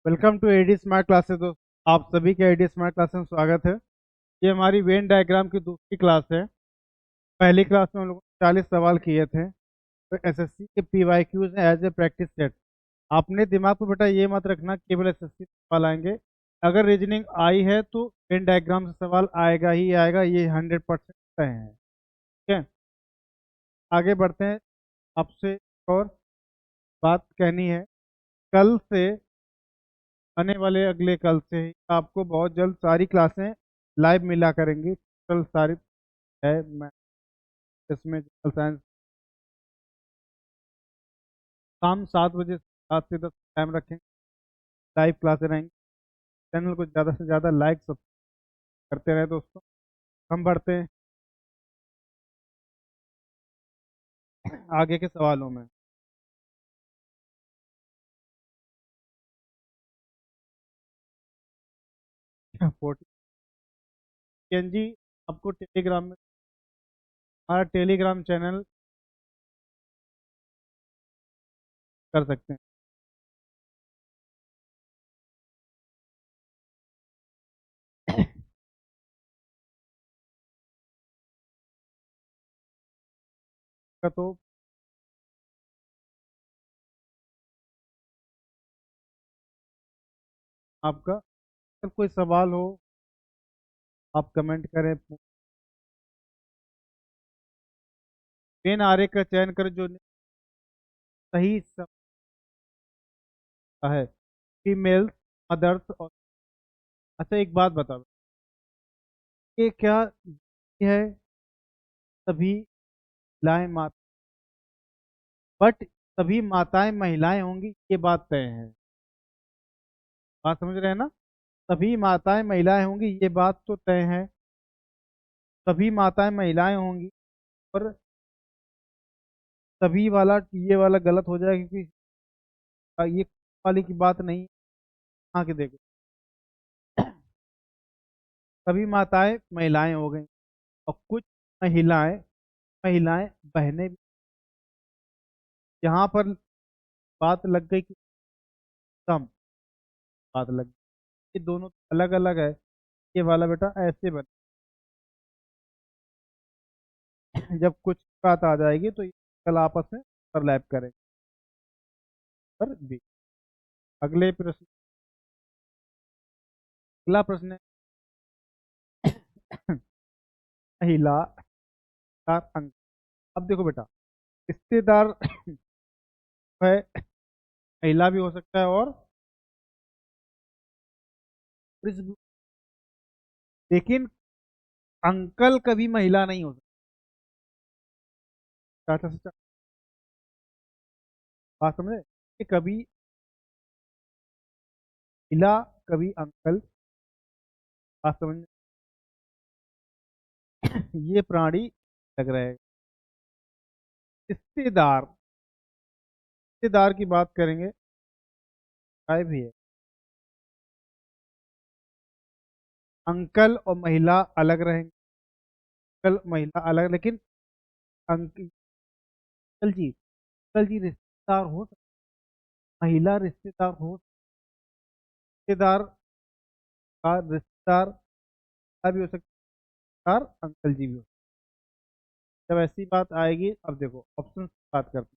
Welcome to AD Smart Classes दोस्त। आप सभी के एडी स्मार्ट क्लासेस में स्वागत है। ये हमारी वेन डायग्राम की दूसरी क्लास है। पहली क्लास में हम लोग 40 सवाल किए थे। तो एसएससी के PYQs as a practice set. आपने दिमाग में बेटा ये मत रखना केवल एसएससी सवाल आएंगे। अगर रीजनिंग आई है तो वेन डायग्राम से सवाल आएगा ही आएगा, ये 100% तय है। ठीक है, आगे बढ़ते हैं। आपसे एक और बात कहनी है। कल से, आने वाले अगले कल से ही आपको बहुत जल्द सारी क्लासें लाइव मिला करेंगी। कल सारी है मैं इसमें जनरल साइंस शाम 7 बजे, 7 से 10 टाइम रखें। लाइव क्लासें रहेंगी। चैनल को ज़्यादा से ज़्यादा लाइक सब करते रहे दोस्तों। हम बढ़ते हैं आगे के सवालों में। 40 जी, आपको टेलीग्राम में, हमारा टेलीग्राम चैनल कर सकते हैं। का तो आपका अगर कोई सवाल हो आप कमेंट करें। मेन आर्य का चयन करें जो सही समय है। फीमेल्स, मदर्स और, अच्छा एक बात बताओ, ये क्या है? सभी महिलाएं माता, बट सभी माताएं महिलाएं होंगी ये बात तय है। बात समझ रहे हैं ना? सभी माताएं महिलाएं होंगी ये बात तो तय है। सभी माताएं महिलाएं होंगी, और सभी वाला, ये वाला गलत हो जाएगा क्योंकि ये वाली की बात नहीं। आके देखो, सभी माताएं महिलाएं हो गई, और कुछ महिलाएं, महिलाएं बहनें भी। यहाँ पर बात लग गई कि कम, बात लग गई। ये दोनों अलग अलग है। ये वाला बेटा ऐसे बन, जब कुछ बात आ जाएगी तो ये कल आपस में ओवरलैप करेंगे। पर भी अगले प्रश्न, अगला प्रश्न है महिला का अंक। अब देखो बेटा, रिश्तेदार है, महिला भी हो सकता है और पुरुष भी। लेकिन अंकल कभी महिला नहीं हो सकता। चाचा से बात समझे? कि कभी महिला, कभी अंकल। बात समझ में? ये प्राणी लग रहा है। रिश्तेदार, रिश्तेदार की बात करेंगे, काय भी है। अंकल और महिला अलग रहेंगे। अंकल महिला अलग, लेकिन अंकल जी, अंकल जी रिश्तेदार हो सकते, महिला रिश्तेदार हो, रिश्तेदार का रिश्तेदार का भी हो सकता है और अंकल जी भी हो सकते हैं। जब ऐसी बात आएगी, अब देखो ऑप्शन बात करते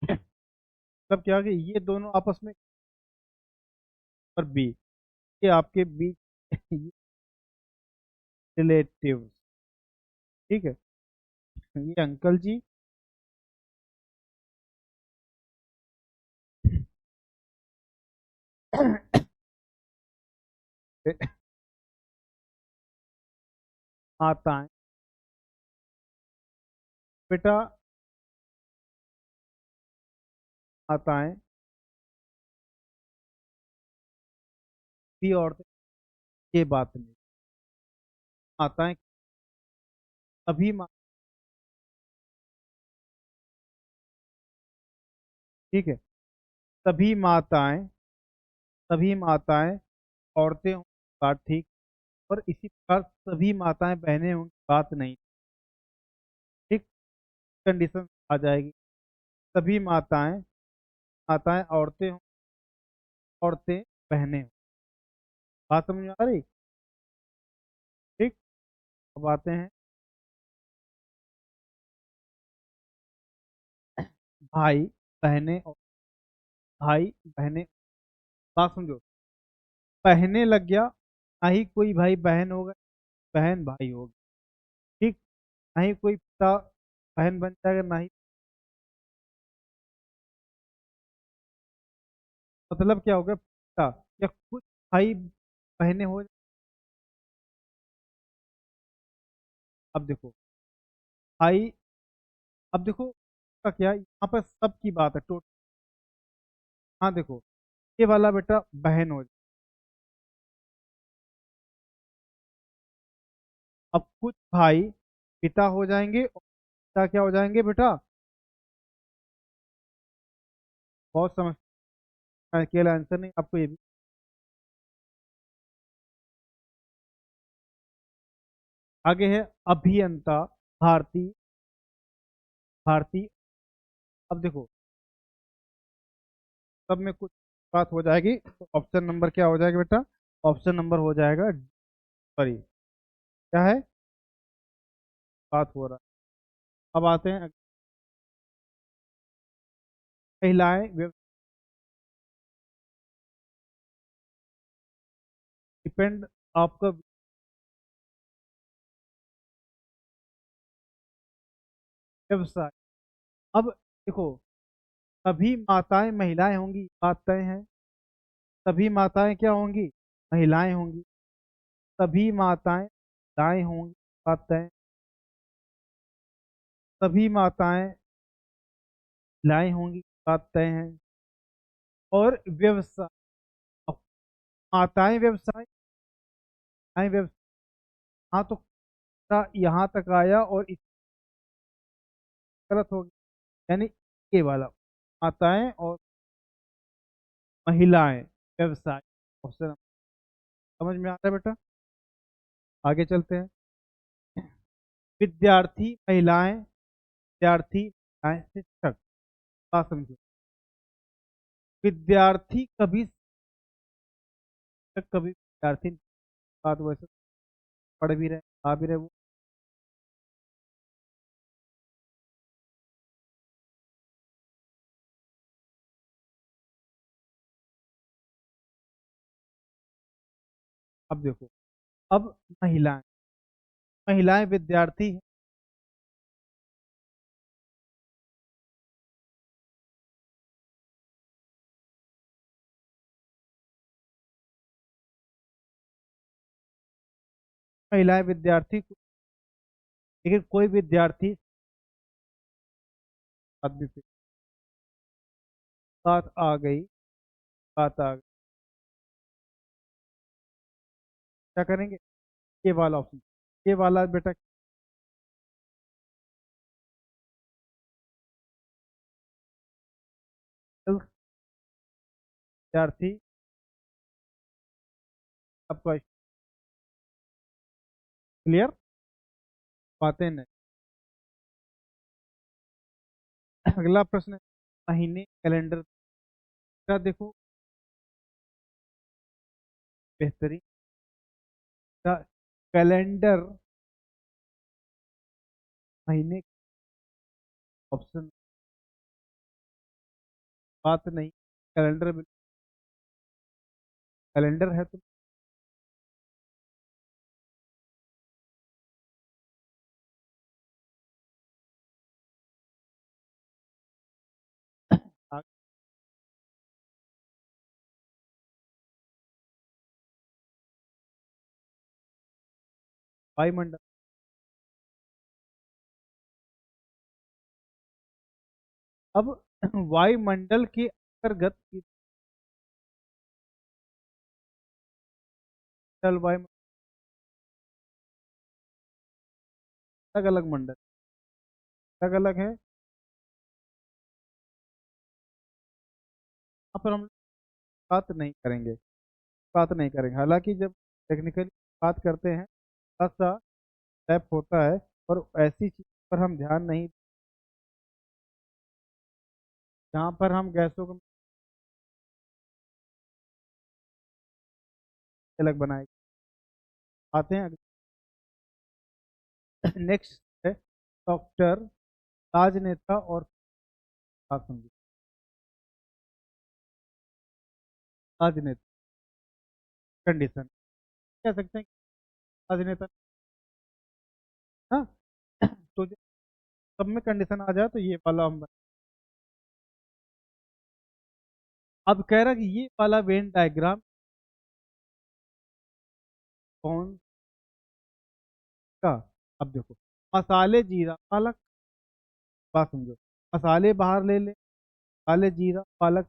हैं। मतलब क्या कि ये दोनों आपस में, और बी, ये आपके बीच रिलेटिव। ठीक है, ये अंकल जी माताएं, बेटा माताएं भी औरतें, ये बात नहीं। माताएं सभी ठीक है, सभी माताएं, सभी माताएं औरतें हों, बात ठीक। और इसी प्रकार सभी माताएं बहनें हों, बात नहीं ठीक। कंडीशन आ जाएगी। सभी माताएं, माताएं औरतें हों, औरतें बहनें। बात समझ में आ रही? ठीक। अब आते हैं भाई बहनें और भाई बहनें। बात समझो, पहने लग गया, ना ही कोई भाई बहन होगा, बहन भाई होगी। ठीक। ना ही कोई पिता बहन बन जाएगा, ना ही, मतलब क्या होगा, पिता या कुछ भाई बहनें हो। अब देखो भाई, अब देखो का क्या, यहाँ पर सब की बात है टोटल। हाँ देखो, ये वाला बेटा बहन हो जाए। अब कुछ भाई पिता हो जाएंगे और पिता क्या हो जाएंगे बेटा, बहुत समझ, अकेला आंसर नहीं आपको ये भी। आगे है अभियंता, भारती, भारती। अब देखो सब में कुछ बात हो जाएगी, तो ऑप्शन नंबर क्या हो जाएगा बेटा, ऑप्शन नंबर हो जाएगा, सॉरी क्या है, बात हो रहा है। अब आते हैं महिलाएं डिपेंड, आपका व्यवसाय। अब देखो, सभी माताएं महिलाएं होंगी, बात तय है। सभी माताएं क्या होंगी, महिलाएं होंगी। सभी माताएं दाएं होंगी, बात तय है। सभी माताएं लाएं होंगी, बात तय है। और व्यवसाय, अब माताएं व्यवसाय, दाएं व्यवसाय। हाँ तो यहाँ तक आया और इस गलत हो गया, यानी ये वाला, माताएं और महिलाएं व्यवसाय, ऑप्शन समझ में आ रहा है बेटा। आगे चलते हैं। विद्यार्थी महिलाएं, विद्यार्थी महिलाएं शिक्षक। बात समझो, विद्यार्थी कभी शिक्षक, कभी विद्यार्थी नहीं। बात वैसे पढ़ भी रहे, आ भी रहे वो। अब देखो, अब महिलाएं, महिलाएं विद्यार्थी हैं, महिलाएं विद्यार्थी, लेकिन कोई विद्यार्थी, बात भी फिर बात आ गई, बात आ गई, क्या करेंगे, ये वाला ऑप्शन, ये वाला बेटा, विद्यार्थी, आपका क्लियर, बातें नहीं। अगला प्रश्न है, महीने कैलेंडर का देखो, बेहतरीन का कैलेंडर, महीने, ऑप्शन, बात नहीं, कैलेंडर, कैलेंडर है तो वायुमंडल। अब वायुमंडल के अंतर्गत मंडल, वायुमंडल अलग अलग मंडल, अलग अलग है। यहाँ पर हम बात नहीं करेंगे, बात नहीं करेंगे, हालांकि जब टेक्निकली बात करते हैं थोड़ा सा स्टेप होता है, और ऐसी चीज पर हम ध्यान नहीं, जहाँ पर हम गैसों को, अलग बनाए आते हैं। नेक्स्ट है डॉक्टर, राजनेता और बात समझिए, राजनेता कंडीशन कह सकते हैं कि राजनेता, हाँ। तो जब सब में कंडीशन आ जाए तो ये वाला हम अब कह रहा कि ये वाला वेन डायग्राम कौन का। अब देखो, मसाले जीरा पालक, बात समझो, मसाले बाहर ले ले, मसाले जीरा पालक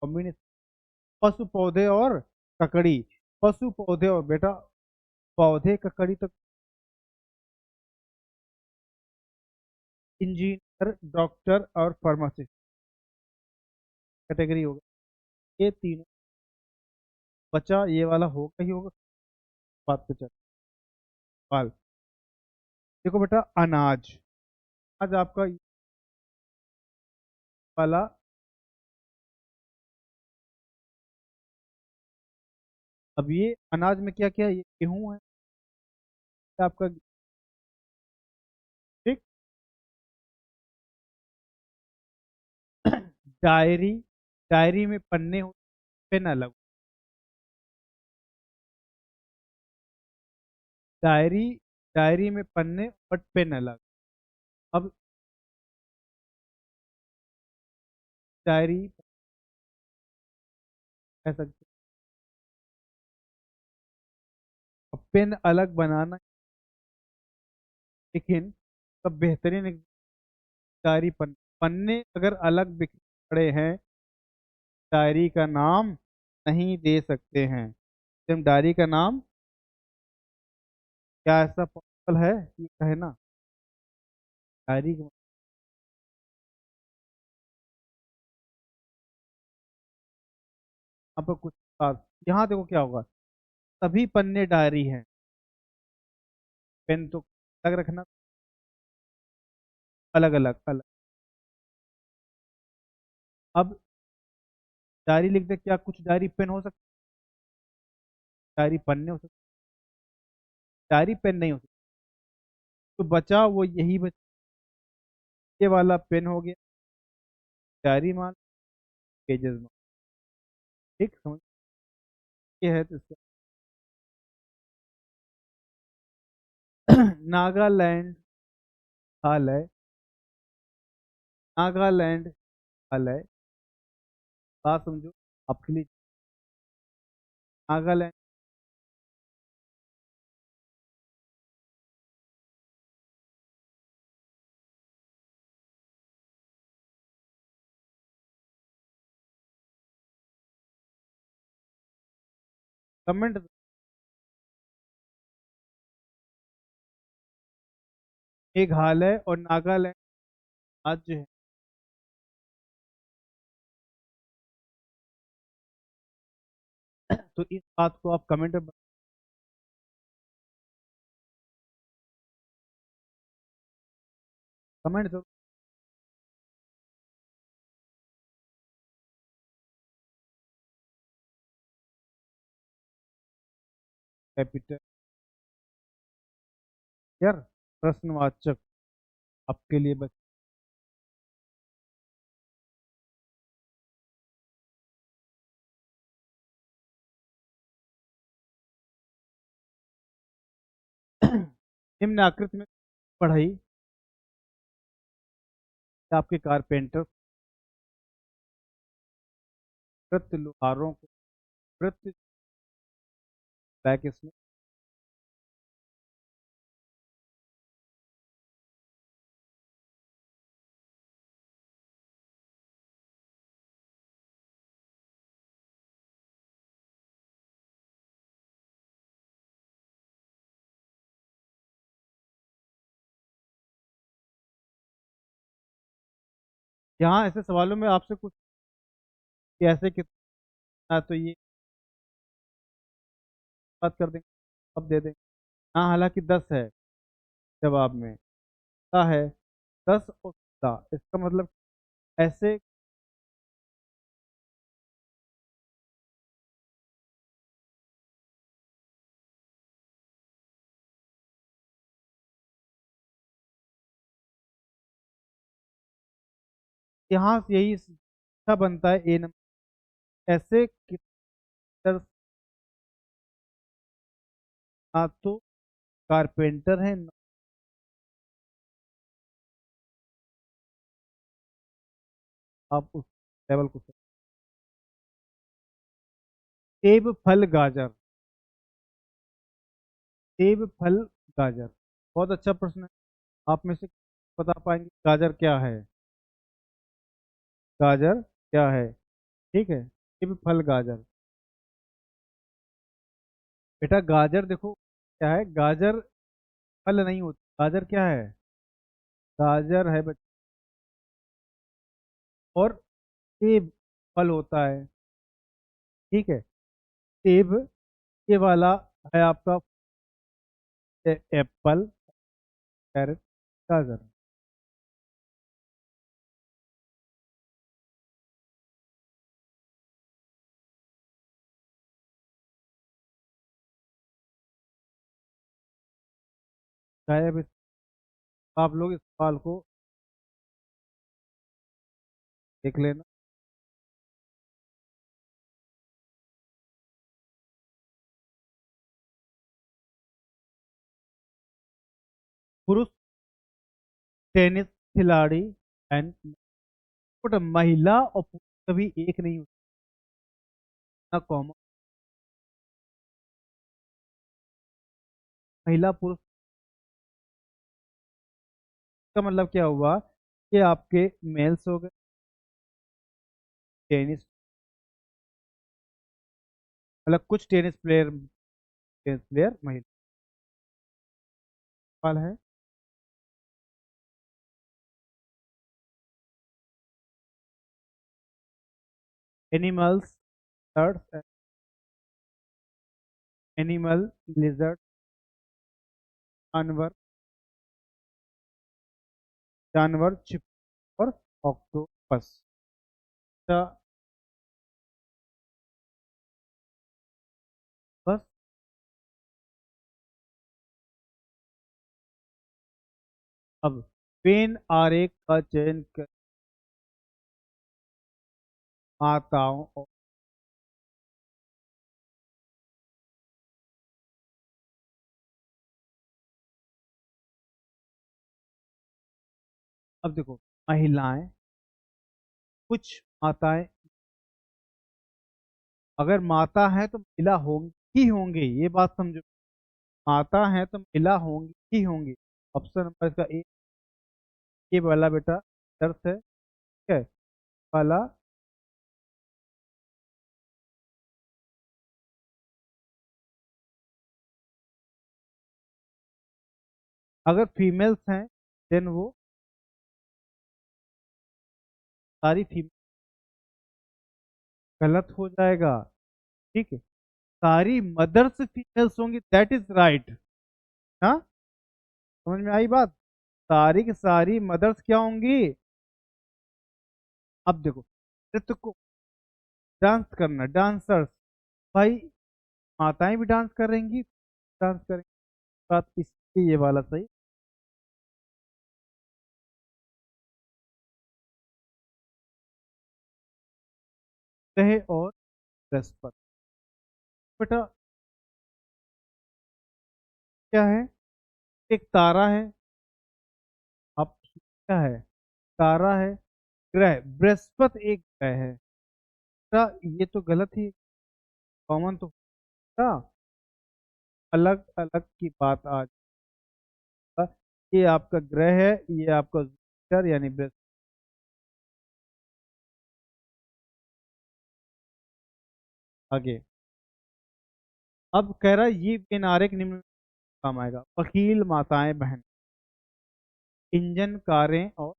कॉम्बिनेशन, पशु पौधे और ककड़ी, पशु पौधे और बेटा पौधे ककड़ी तक, इंजीनियर डॉक्टर और फार्मासिस्ट कैटेगरी होगा, ये तीनों बचा, ये वाला होगा ही होगा। बात पे चल सवाल, देखो बेटा अनाज, आज आपका ये वाला, अब ये अनाज में क्या क्या है, ये गेहूं है आपका, ठीक। डायरी, डायरी में पन्ने होते, पेन अलग, डायरी, डायरी में पन्ने बट पेन अलग। अब डायरी कह सकते, अब पेन अलग बनाना, लेकिन सब बेहतरीन एक डायरी पन्ने, पन्ने अगर अलग बिखरे पड़े हैं, डायरी का नाम नहीं दे सकते हैं। तुम डायरी का नाम, क्या ऐसा पॉसिबल है ये कहना, डायरी का अब कुछ बात, यहाँ देखो क्या होगा, सभी पन्ने डायरी हैं, पेन तो अलग रखना, अलग अलग अलग। अब डायरी लिख दे, क्या कुछ डायरी पेन हो सकता, डायरी पन्ने हो सकते, डायरी पेन नहीं हो सकती, तो बचा वो यही बचा, ये वाला पेन हो गया, डायरी मान, पेजेस मान, ठीक समझ, ये है तो इसका नागालैंड हाल है, नागालैंड हाल है, बात समझो, आपके लिए नागालैंड, कमेंट, मेघालय और नागालैंड राज्य है, तो इस बात को आप कमेंट में कमेंट करो। कैपिटल, यार प्रश्नवाचक आपके लिए बस, निम्न आकृति में पढ़ाई, आपके कारपेंटर कृत लोहारों को कृत बैक इसमें, यहाँ ऐसे सवालों में आपसे कुछ कैसे कितना, तो ये बात कर देंगे, अब दे देंगे, हाँ हालांकि 10 है जवाब में, क्या है 10 और 10, इसका मतलब ऐसे यहाँ से यही अच्छा बनता है ए नंबर। ऐसे कितने ना तो कारपेंटर है ना आप उस लेवल को सेब फल गाजर। सेब फल गाजर, बहुत अच्छा प्रश्न है। आप में से बता पाएंगे गाजर क्या है? गाजर क्या है? ठीक है, सेब फल गाजर। बेटा गाजर देखो क्या है, गाजर फल नहीं होती, गाजर क्या है? गाजर है बच्चा, और सेब फल होता है। ठीक है, सेब ये वाला है आपका एप्पल, कैरेट, गाजर। शायद आप लोग इस सवाल को देख लेना। पुरुष टेनिस खिलाड़ी एंड, बट महिला और पुरुष कभी एक नहीं होता ना, कॉमन। महिला पुरुष का मतलब क्या हुआ कि आपके मेल्स हो गए टेनिस, मतलब कुछ टेनिस प्लेयर महिला वाल है। एनिमल्स, बर्ड्स, एनिमल, लिजर्ड, जानवर, जानवर छिप और ऑक्टोपस। बस अब पेन आरेख का चयन कर माताओं और, अब देखो महिलाएं, कुछ माताएं, अगर माता है तो महिला होंगी ही होंगे, ये बात समझो। माता है तो महिला होंगी ही होंगी। ऑप्शन नंबर इसका ए वाला बेटा दर्द है, ठीक है, वाला। अगर फीमेल्स हैं देन वो सारी फीमेल, गलत हो जाएगा। ठीक है, सारी मदर्स फीमेल्स होंगी, दैट इज राइट। हाँ, समझ में आई बात? सारी की सारी मदर्स क्या होंगी? अब देखो, नृत्य को डांस करना, डांसर्स, भाई माताएं भी डांस करेंगी, डांस करेंगी, बात इसकी ये वाला सही रहे। और बृहस्पति बेटा क्या है? एक तारा है। अब क्या है? तारा है, ग्रह बृहस्पति एक ग्रह है बेटा, ये तो गलत ही, कॉमन तो था, अलग अलग की बात आज। ये आपका ग्रह है, ये आपका जुपिटर यानी बृहस्पति। आगे अब कह रहा है ये नारे के निम्न में काम आएगा, वकील, माताएं, बहन, इंजन, कारें और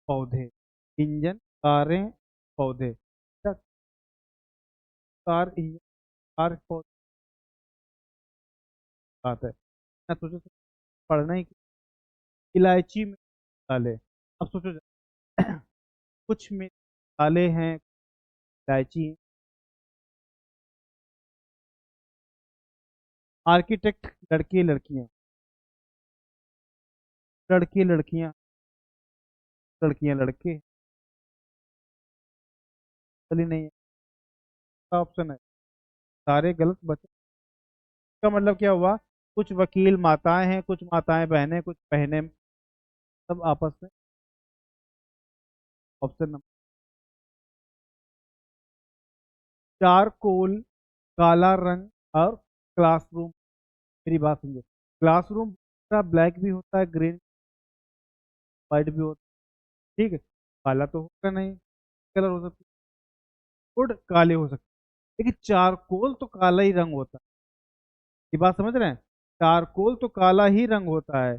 पौधे। इंजन, कारें, पौधे। क्या कार इंजन, कार पौधे बात है। मैं सोचो पढ़ना ही, इलायची में डाले। अब सोचो कुछ में डाले हैं इलायची। आर्किटेक्ट लड़के लड़कियां, लड़के लड़कियां, लड़कियां लड़के, चलिए नहीं है, ऑप्शन है, सारे गलत बचे। इसका मतलब क्या हुआ, कुछ वकील माताएं हैं, कुछ माताएं बहनें, कुछ बहनें, सब आपस में। ऑप्शन नंबर, चारकोल, काला रंग और क्लासरूम। मेरी बात समझो, क्लासरूम का ब्लैक भी होता है, ग्रीन व्हाइट भी होता है, ठीक है। काला तो होगा नहीं, कलर हो सकता है, वुड काले हो सकते हैं, लेकिन चारकोल तो काला ही रंग होता है। ये बात समझ रहे हैं, चारकोल तो काला ही रंग होता है,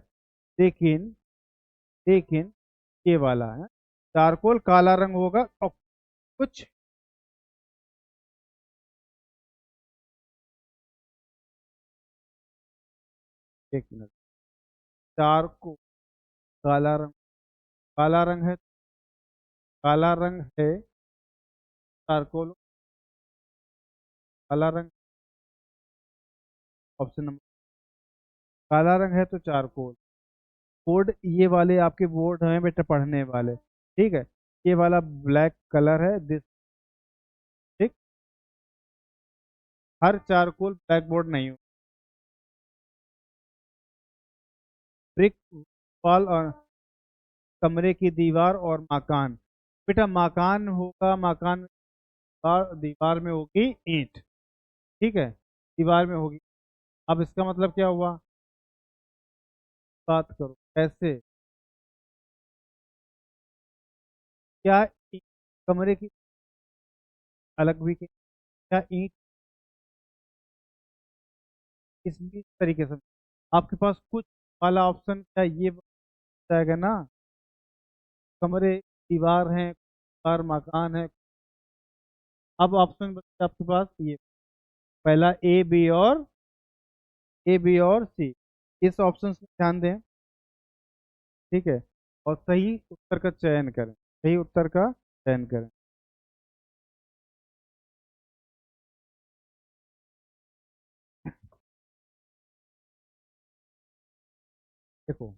लेकिन लेकिन ये वाला है, चारकोल काला रंग होगा और कुछ, एक मिनट, चारकोल काला रंग, काला रंग है, काला रंग है चारकोल, काला रंग। ऑप्शन नंबर, काला रंग है तो चारकोल। बोर्ड ये वाले आपके बोर्ड हैं बेटा पढ़ने वाले, ठीक है। ये वाला ब्लैक कलर है दिस, ठीक। हर चारकोल ब्लैक बोर्ड नहीं हो, ब्रिक वॉल और कमरे की दीवार और मकान। बेटा मकान होगा, मकान दीवार, दीवार में होगी ईंट, ठीक है, दीवार में होगी। अब इसका मतलब क्या हुआ, बात करो कैसे, क्या ईंट कमरे की अलग भी, क्या ईंट, इस तरीके से आपके पास कुछ वाला ऑप्शन क्या ये जाएगा ना, कमरे दीवार हैं, दीवार मकान है। अब ऑप्शन बचता है आपके पास ये, पहला ए बी और सी। इस ऑप्शन से ध्यान दें, ठीक है, और सही उत्तर का चयन करें, सही उत्तर का चयन करें। देखो,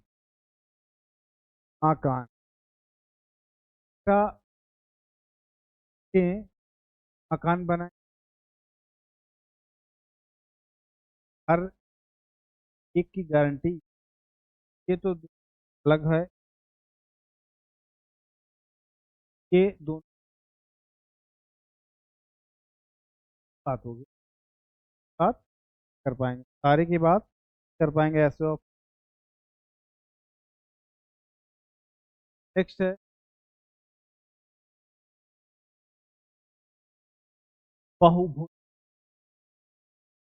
मकान का के मकान बनाए, हर एक की गारंटी, ये तो अलग है, ये दोनों बात होगी, बात कर पाएंगे, सारे की बात कर पाएंगे ऐसे। नेक्स्ट है बहुभुज,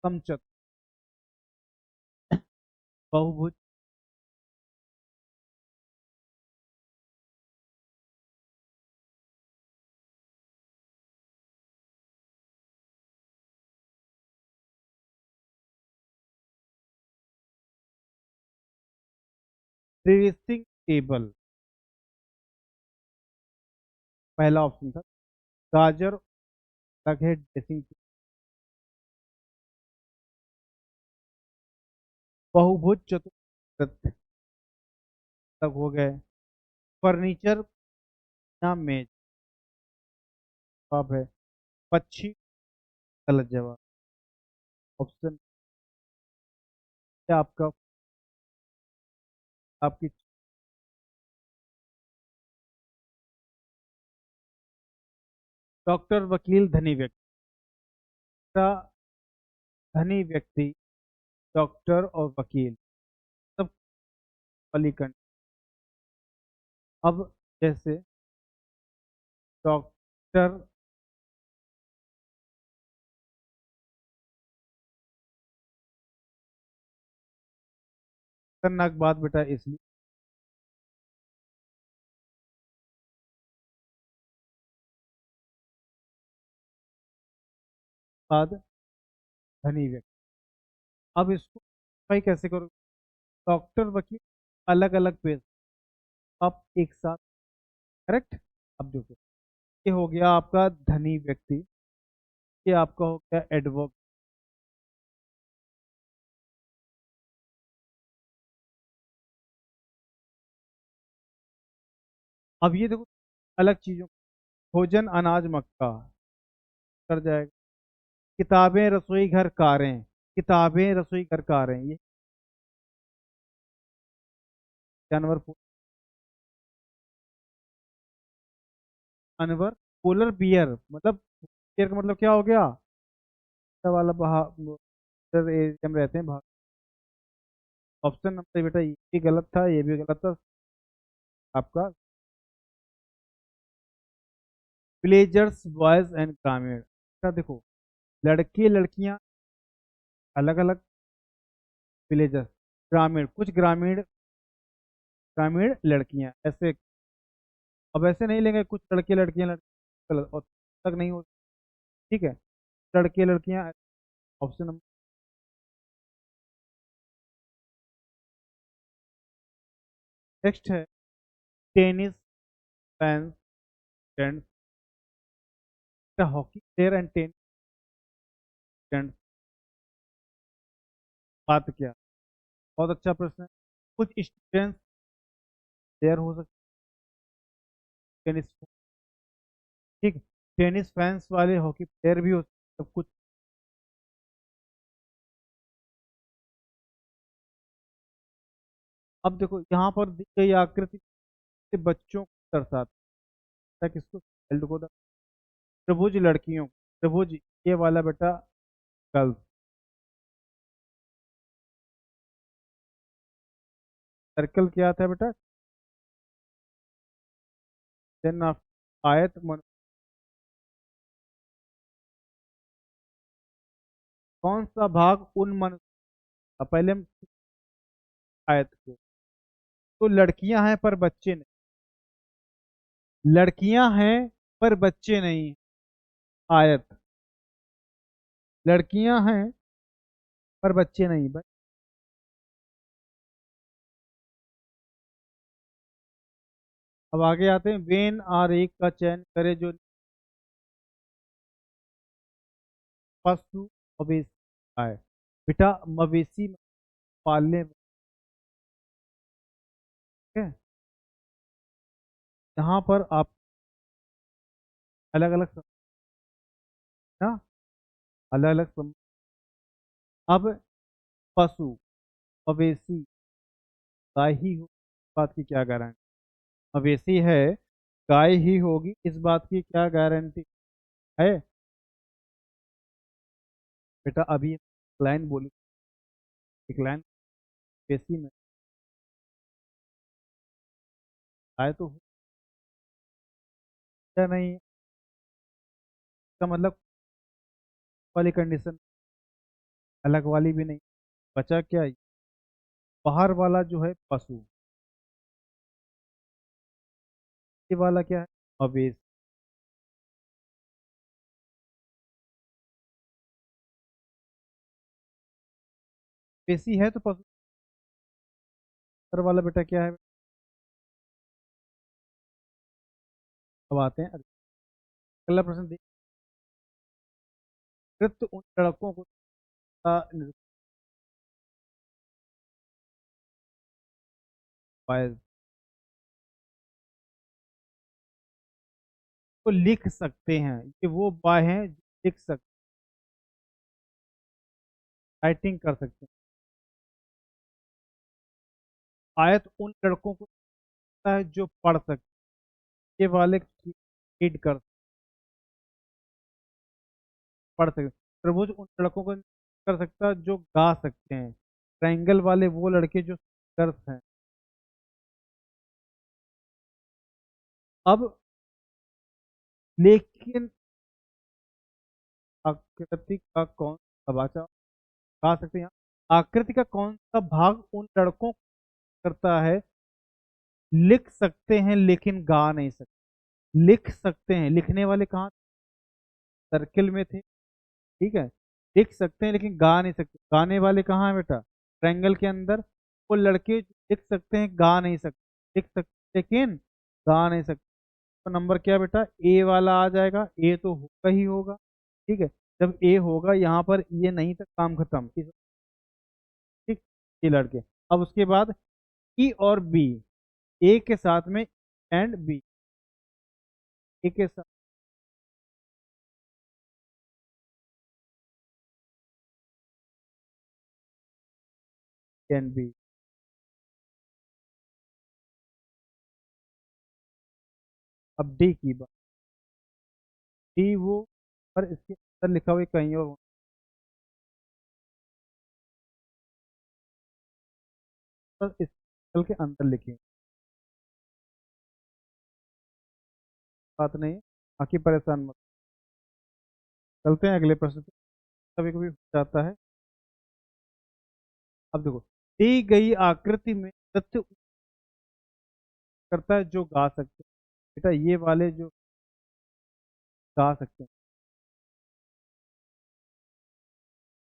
समचतुर, बहुभुज, ड्रेसिंग टेबल, पहला ऑप्शन था। गाजर अलग है, ड्रेसिंग बहुभुज चतुर्थ तक हो गए। फर्नीचर या मेज, जवाब है पक्षी, गलत जवाब। ऑप्शन क्या आपका, आपकी, डॉक्टर वकील धनी व्यक्ति, का धनी व्यक्ति, डॉक्टर और वकील सब अलीकंठ। अब जैसे डॉक्टर, खतरनाक बात बेटा इसलिए, बाद धनी व्यक्ति। अब इसको भाई कैसे करो, डॉक्टर वकील अलग अलग पेज, अब एक साथ, करेक्ट। अब देखो, ये हो गया आपका धनी व्यक्ति, ये आपका हो गया एडवर्ब। अब ये देखो अलग चीजों, भोजन अनाज मक्का, कर जाएगा। किताबें रसोई घर कारें, किताबें रसोई घर कारें, ये जानवर जानवर पोलर बियर, मतलब बियर का मतलब क्या हो गया, ऐसा वाला एरिया में रहते हैं भाग। ऑप्शन नंबर बेटा ये भी गलत था, ये भी गलत था आपका। विलेजर्स बॉयज एंड ग्रामीण, क्या देखो, लड़के लड़कियां अलग अलग, विलेजर्स ग्रामीण, कुछ ग्रामीण, ग्रामीण लड़कियां ऐसे। अब ऐसे नहीं लेंगे कुछ लड़के लड़कियां गलत और तक नहीं हो, ठीक है, लड़के लड़कियां। ऑप्शन नंबर नेक्स्ट है, tennis fans friends, hockey player and tennis friends, बात क्या, बहुत अच्छा प्रश्न है। कुछ स्टूडेंट्स प्लेयर हो सकते हैं टेनिस, ठीक, टेनिस फैंस वाले हॉकी प्लेयर भी हो सकते हैं, सब कुछ। अब देखो यहाँ पर दी गई आकृति से बच्चों को दर्शाता है, किसको, चाइल्ड को, त्रिभुज लड़कियों को, त्रिभुज ये वाला बेटा गर्ल्स, सर्कल क्या था बेटा, देन आयत कौन सा भाग उन मन, पहले हम आयत को, तो लड़कियां हैं पर बच्चे नहीं, लड़कियां हैं पर बच्चे नहीं, आयत, लड़कियां हैं पर बच्चे नहीं भाई। अब आगे आते हैं, वेन आर एक का चयन करे जो पशु मवेशी आए, बेटा मवेशी पालने में, ठीक है, यहाँ पर आप अलग अलग ना, अलग अलग, अब पशु मवेशी गाय ही हो, इस बात की क्या गारंटी, मवेशी है गाय ही होगी, इस बात की क्या गारंटी है। बेटा अभी लाइन बोली, एक लाइन, मवेशी में गाय तो हो या नहीं, इसका मतलब वाली कंडीशन, अलग वाली भी नहीं, बचा क्या, बाहर वाला जो है पशु, ये वाला क्या है, मवेशी, मवेशी है तो पशु, उत्तर वाला बेटा क्या है। अब आते हैं अगला प्रश्न, नृत्य उन लड़कों को नृत्य को लिख सकते हैं, ये वो बाय हैं जो लिख सकते, राइटिंग कर सकते हैं, आयत उन लड़कों को सकता है जो पढ़ सकते, ये वाले रीड कर, पढ़ सकते, त्रिभुज उन लड़कों को कर सकता है जो गा सकते हैं, ट्रायंगल वाले वो लड़के जो सिंगर्स हैं। अब लेकिन आकृति का कौन सा भाषा गा सकते हैं, आकृति का कौन सा भाग उन लड़कों को करता है, लिख सकते हैं लेकिन गा नहीं सकते, लिख सकते हैं, लिखने वाले कहाँ, सर्किल में थे, ठीक है, लिख सकते हैं लेकिन गा नहीं सकते, गाने वाले कहाँ है बेटा, ट्रायंगल के अंदर, वो लड़के जो लिख सकते हैं गा नहीं सकते, लिख सकते लेकिन गा नहीं सकते, तो नंबर क्या बेटा, ए वाला आ जाएगा, ए तो होगा ही होगा, ठीक है, जब ए होगा यहाँ पर ये नहीं था, काम खत्म ठीक, ये लड़के। अब उसके बाद ई और बी, ए के साथ में एंड बी, ए के साथ कैन बी। अब डी की बात, डी वो, पर इसके अंदर लिखा हुआ है कहीं और, बस इस सर्कल के अंदर लिखे, बात नहीं है, बाकी परेशान मत। चलते हैं अगले प्रश्न पे, कभी कभी हो जाता है। अब देखो, दी गई आकृति में तथ्य करता है जो गा सकते हैं। बेटा ये वाले जो गा सकते हैं,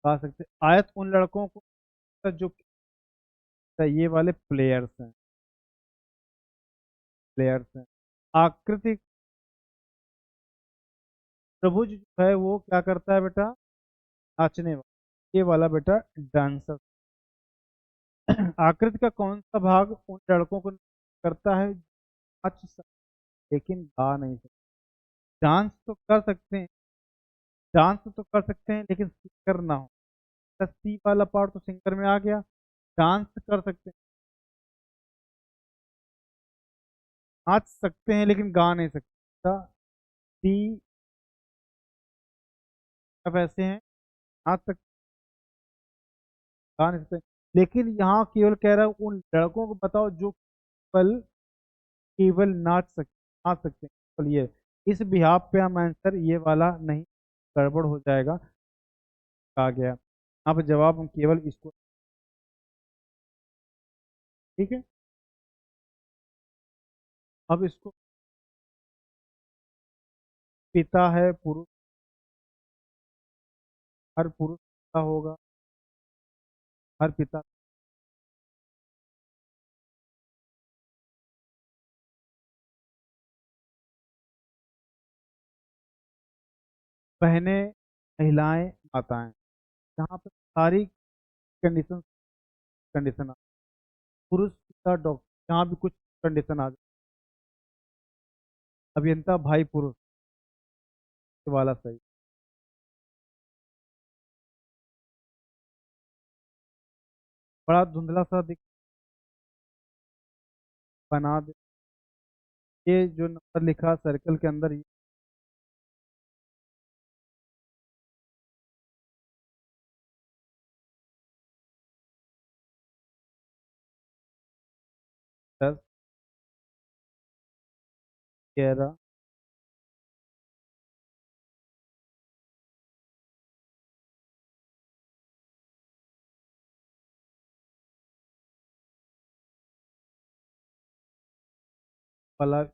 गा सकते हैं। आयत उन लड़कों को जो, ये वाले प्लेयर्स हैं, प्लेयर्स हैं। आकृति प्रभुज जो है वो क्या करता है बेटा, नाचने वाला, ये वाला बेटा डांसर। आकृति का कौन सा भाग उन लड़कों को करता है नाच लेकिन गा नहीं सकते। डांस तो कर सकते हैं, डांस तो कर सकते हैं लेकिन सिंगर ना हो। सी वाला पार्ट तो सिंगर में आ गया। डांस कर सकते हैं, नाच सकते हैं लेकिन गा नहीं सकते। सी अब ऐसे हैं, नाच सकते, गा नहीं सकते। लेकिन यहाँ केवल कह रहा है उन लड़कों को बताओ जो केवल, केवल नाच सकते हैं केवल ये। इस बिहाफ पे हम आंसर ये वाला नहीं, गड़बड़ हो जाएगा। आ गया, अब जवाब हम केवल इसको, ठीक है। अब इसको, पिता है पुरुष, हर पुरुष का होगा, हर पिता। बहनें, महिलाएं, माताएं, जहाँ पे सारी कंडीशन, कंडीशन पुरुष पिता डॉक्टर, जहाँ भी कुछ कंडीशन आ जाए। अभियंता भाई पुरुष, ये वाला सही। बड़ा धुंधला सा दिख, बना दे। ये जो नंबर लिखा सर्कल के अंदर, ये 10, 11, वाला।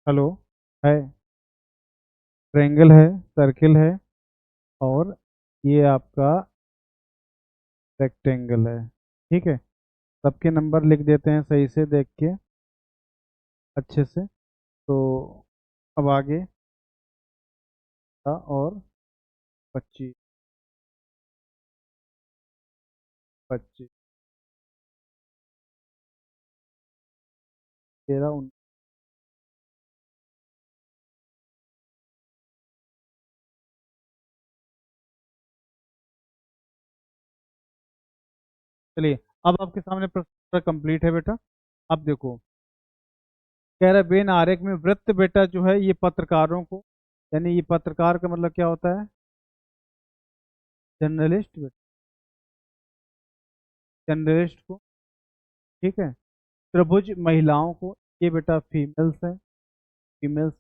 हेलो, है, ट्रेंगल है, सर्किल है, और ये आपका रेक्टेंगल है, ठीक है। सबके नंबर लिख देते हैं सही से देख के, अच्छे से। तो अब आगे और 25, 25, 13, 19। चलिए, अब आपके सामने प्रश्न कंप्लीट है बेटा। अब देखो, कह रहा है बेन आरेख में वृत्त बेटा जो है ये पत्रकारों को, यानी ये पत्रकार का मतलब क्या होता है, जर्नलिस्ट बेटा, जर्नलिस्ट को, ठीक है। त्रिभुज महिलाओं को, ये बेटा फीमेल्स है, फीमेल्स।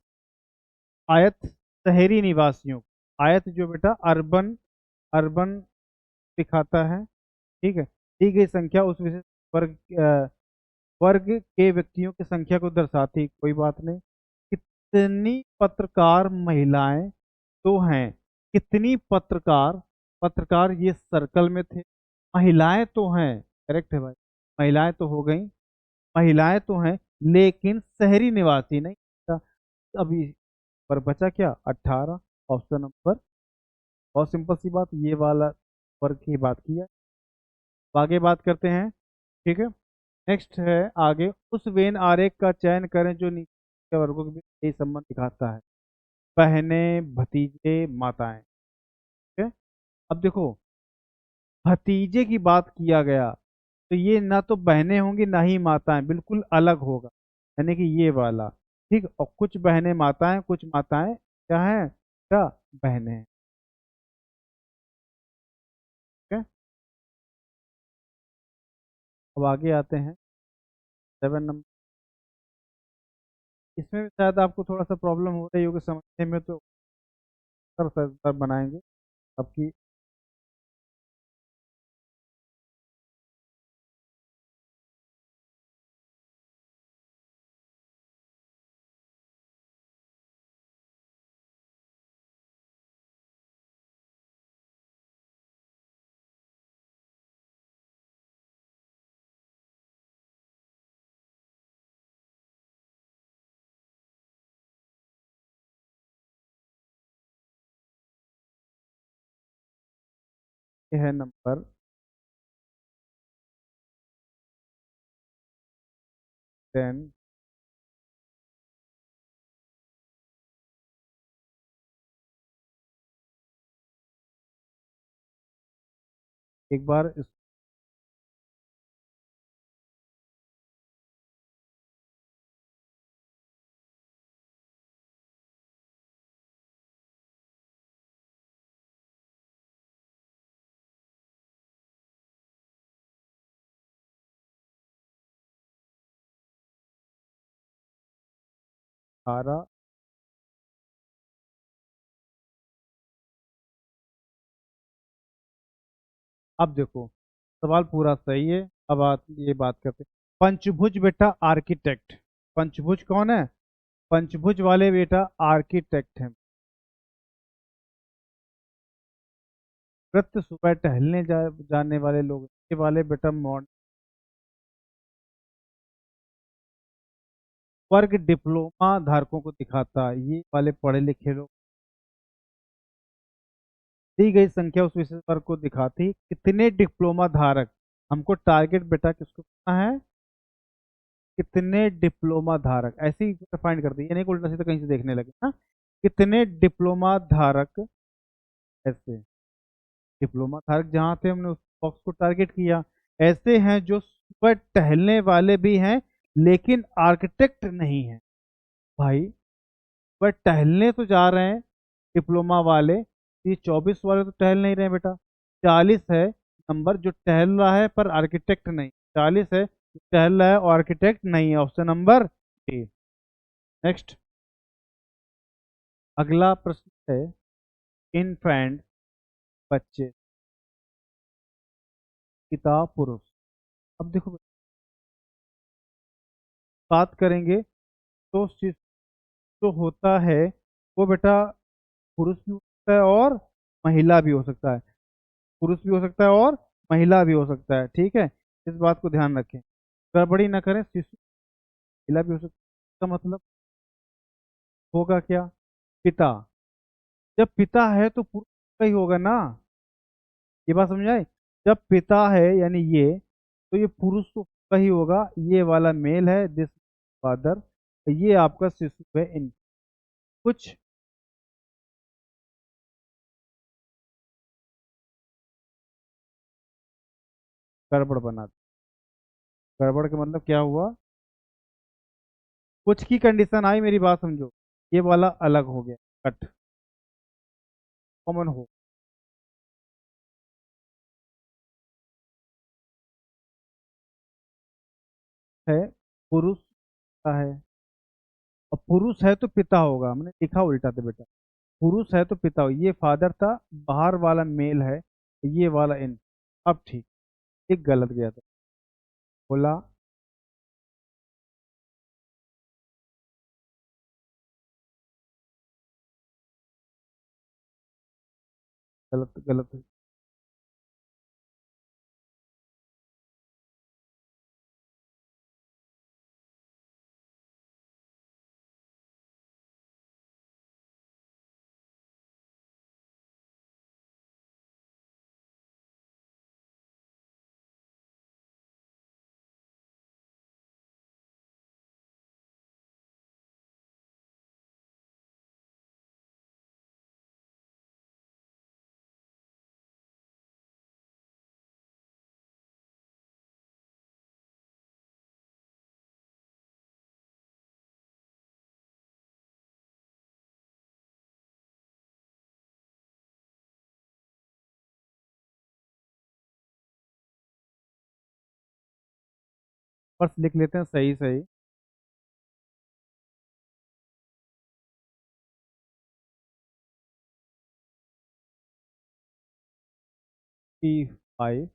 आयत शहरी निवासियों को, आयत जो बेटा अर्बन, अर्बन दिखाता है, ठीक है। दी गई संख्या उस विशेष वर्ग वर्ग के व्यक्तियों की संख्या को दर्शाती, कोई बात नहीं। कितनी पत्रकार महिलाएं तो हैं, कितनी पत्रकार, पत्रकार ये सर्कल में थे, महिलाएं तो हैं, करेक्ट है भाई, महिलाएं तो हो गई, महिलाएं तो हैं लेकिन शहरी निवासी नहीं था। अभी पर बचा क्या, 18, ऑप्शन नंबर। बहुत सिंपल सी बात, ये वाला वर्ग की बात की है। अब आगे बात करते हैं, ठीक है। नेक्स्ट है आगे, उस वेन आरेख का चयन करें जो नीचे के वर्गों के बीच सही संबंध दिखाता है। बहनें, भतीजे, माताएं, ठीक है। अब देखो, भतीजे की बात किया गया तो ये ना तो बहनें होंगी ना ही माताएं, बिल्कुल अलग होगा, यानी कि ये वाला, ठीक। और कुछ बहनें माताएं, कुछ माताएं क्या है, क्या, बहनें हैं, ठीक है। अब आगे आते हैं 7 नंबर। इसमें भी शायद आपको थोड़ा सा प्रॉब्लम हो रही होगी समझने में, तो सर बनाएंगे आपकी। ये है नंबर 10। एक बार सारा, अब देखो सवाल पूरा सही है। अब ये बात करते हैं, पंचभुज बेटा आर्किटेक्ट, पंचभुज कौन है, पंचभुज वाले बेटा आर्किटेक्ट हैं। प्रत्यह सुबह टहलने जाने वाले लोग, ये वाले बेटा मॉडर्न। वर्ग डिप्लोमा धारकों को दिखाता है, ये वाले पढ़े लिखे लोग। दी गई संख्या उस विशेष वर्ग को दिखाती, कितने डिप्लोमा धारक, हमको टारगेट बेटा किसको करना है, कितने डिप्लोमा धारक, ऐसे ही फाइंड कर दिए, ये नहीं कि उल्टा सीधा कहीं से देखने लगे, हाँ। कितने डिप्लोमा धारक, ऐसे डिप्लोमा धारक जहाँ थे हमने उस बॉक्स को टारगेट किया, ऐसे हैं जो सुबह टहलने वाले भी हैं लेकिन आर्किटेक्ट नहीं है। भाई वह टहलने तो जा रहे हैं डिप्लोमा वाले, ये 24 वाले तो टहल नहीं रहे हैं बेटा। 40 है नंबर जो टहल रहा है पर आर्किटेक्ट नहीं, 40 है जो टहल रहा है और आर्किटेक्ट नहीं है, ऑप्शन नंबर ए। नेक्स्ट, अगला प्रश्न है, इनफैंट, बच्चे, पिता पुरुष। अब देखो, बात करेंगे तो शिशु जो होता है वो बेटा पुरुष भी हो सकता है और महिला भी हो सकता है, पुरुष भी हो सकता है और महिला भी हो सकता है, ठीक है। इस बात को ध्यान रखें, गड़बड़ी ना करें, शिशु महिला भी हो सकता है, इसका मतलब होगा क्या, पिता, जब पिता है तो पुरुष का ही होगा ना, ये बात समझाए। जब पिता है यानी ये, तो ये पुरुष तो का ही होगा, ये वाला मेल है, दिस फादर, ये आपका शिशु है, इन कुछ गड़बड़ बना, गड़बड़ का मतलब क्या हुआ, कुछ की कंडीशन आई, मेरी बात समझो, ये वाला अलग हो गया, कट, कॉमन हो है, पुरुष का है, और पुरुष है तो पिता होगा, हमने लिखा उल्टा था बेटा, पुरुष है तो पिता हो, ये फादर था, बाहर वाला मेल है, ये वाला इन। अब ठीक, एक गलत गया था, बोला गलत गलत। बस लिख लेते हैं सही सही। P5।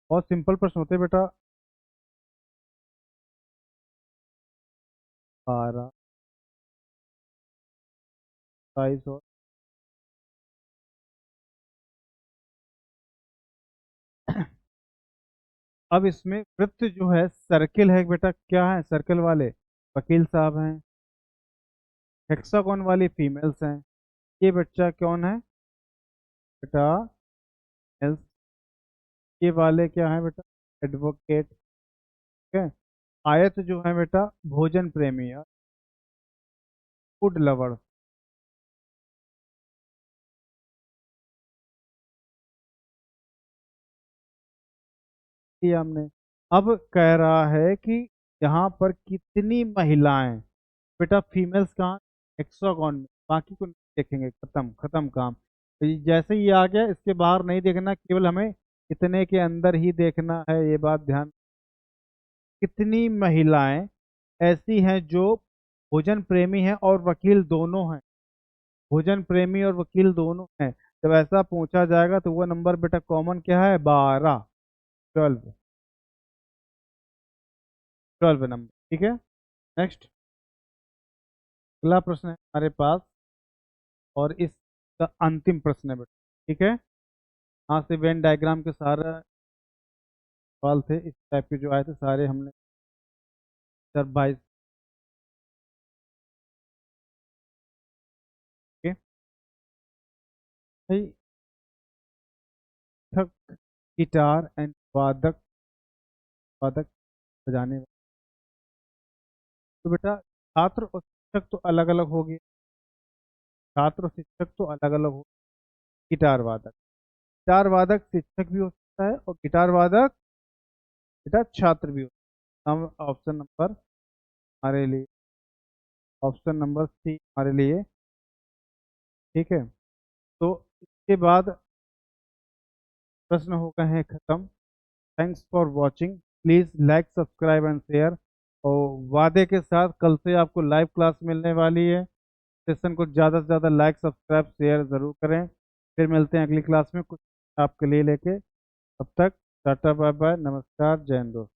बहुत सिंपल प्रश्न होते हैं बेटा। 12, 22 और अब इसमें वृत्त जो है सर्किल है बेटा, क्या है सर्कल वाले? वकील साहब हैं। हेक्सागोन वाली फीमेल्स हैं। ये बच्चा कौन है बेटा? मेल्स। ये वाले क्या है बेटा? एडवोकेट। ठीक है। आयत जो है बेटा भोजन प्रेमी या फूड लवर। ये हमने। अब कह रहा है कि यहाँ पर कितनी महिलाएं। बेटा फीमेल्स कहाँ? हेक्सागोन में। बाकी को नहीं देखेंगे, खत्म खत्म काम। तो जैसे ही आ गया इसके बाहर नहीं देखना, केवल हमें इतने के अंदर ही देखना है, ये बात ध्यान। कितनी महिलाएं ऐसी हैं जो भोजन प्रेमी हैं और वकील दोनों हैं? भोजन प्रेमी और वकील दोनों हैं। जब ऐसा पूछा जाएगा तो वो नंबर बेटा कॉमन क्या है? 12। 12। 12 नंबर। ठीक है। नेक्स्ट। अगला प्रश्न है हमारे पास, और इसका अंतिम प्रश्न है बेटा। ठीक है। यहाँ से वेन डायग्राम के सारे सवाल थे इस टाइप के जो आए थे सारे हमने सर 22। के भाई, शिक्षक, गिटार एंड वादक, वादक बजाने वाले। तो बेटा छात्र और शिक्षक तो अलग अलग हो गए। छात्र और शिक्षक तो अलग अलग हो। गिटार वादक, गिटार वादक शिक्षक भी हो सकता है और गिटार वादक बेटा छात्र भी हो सकता है। हम ऑप्शन नंबर हमारे लिए, ऑप्शन नंबर सी हमारे लिए। ठीक है। तो इसके बाद प्रश्न हो गए हैं खत्म। Thanks for watching. Please like subscribe and share. और वादे के साथ कल से आपको लाइव क्लास मिलने वाली है। सेशन को ज़्यादा से ज़्यादा लाइक सब्सक्राइब शेयर ज़रूर करें। फिर मिलते हैं अगली क्लास में कुछ आपके लिए लेके। तब तक टाटा बाय बाय, नमस्कार, जय हिंद दोस्त।